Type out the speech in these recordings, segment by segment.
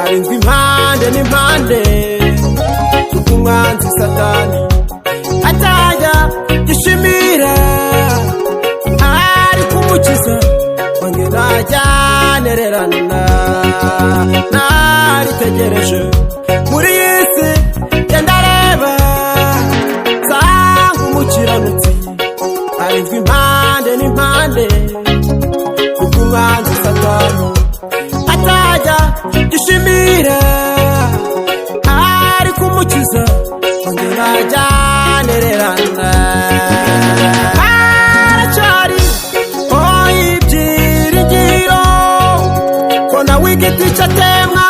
Arinzwe impande n'impande umwanzi Satani atajya gishimira ari kumukiza wange najyanererana naritegereje muri isi ndareba nsanga umukiranutsi arinzwe impande n'impande umwanzi Satani atajya gishimira ari kumukiza wange najyanererana aracari ibyiringiro ko nawe igiti cyatemwa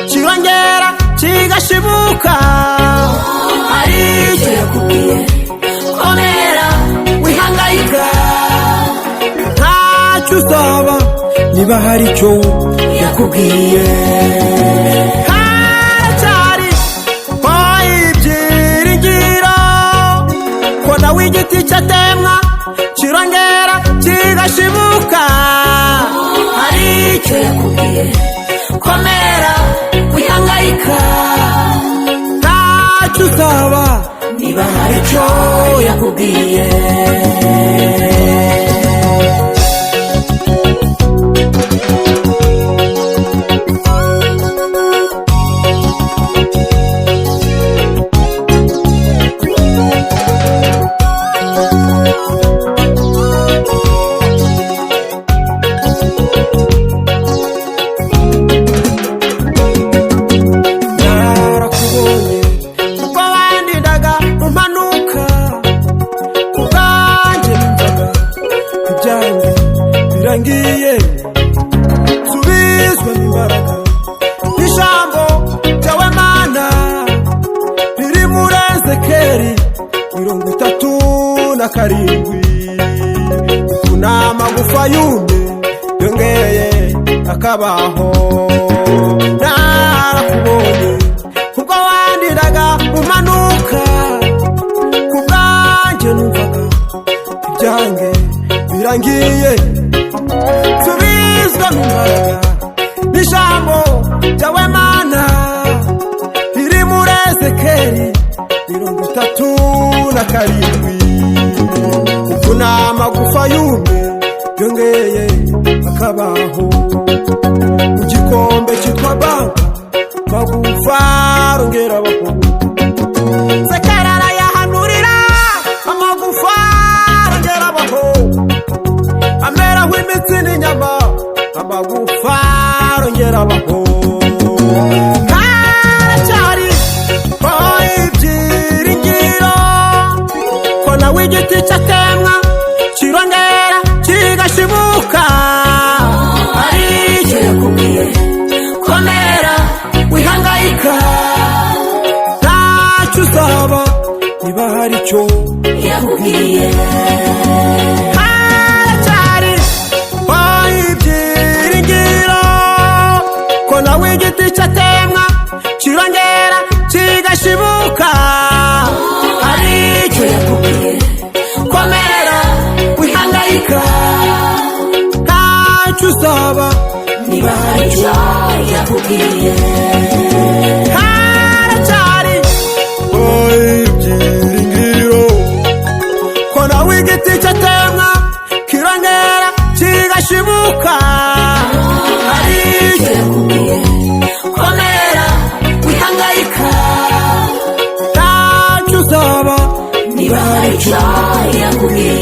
kirongera kigashibuka hari icyo yakubwiye komera wihangayika ntacyo uzaba niba hari icyo yakubwiye haracyari ibyiringiro ko nawe igiti cyatemwa kirongera kigashibuka hari icyo yakubwiye komera wihangayika ntacyo uzaba niba hari icyo yakubwiye ngiye subizwe n'imbaraga n'ijambo ryawe Mana riri muri Ezekeri 37 kunamagufa yumye yongeye akabaho narakubonye ubwo wandiraga umanuka kubwanjye numvaga ibyange birangiye subizwa n'imbaraga n'ijambo ryawe Mana riri muri Ezekeri 37 kunamagufa yumye yongeye akabaho mu gikombe cyitwa banka magufa rongera abaho Sekarara yahanurira amagufa rongera abaho amera w'imitsi n'inyama amagufa rongera abaho haracyari ibyiringiro ko nawe igiti cyatemwa kirongera kigashibuka hari icyo yakubwiye komera wihangayika ntacyo uzaba niba hari icyo yakubwiye haracyari ibyiringiro ko nawe igiti cyatemwa kirongera kigashibuka hari icyo yakubwiye komera wihangayika ntacyo uzaba niba hari icyo yakubwiye haracyari ibyiringiro ko nawe igiti cyatemwa kirongera kigashibuka hari icyo yakubwiye komera wihangayika ntacyo uzaba niba hari icyo yakubwiye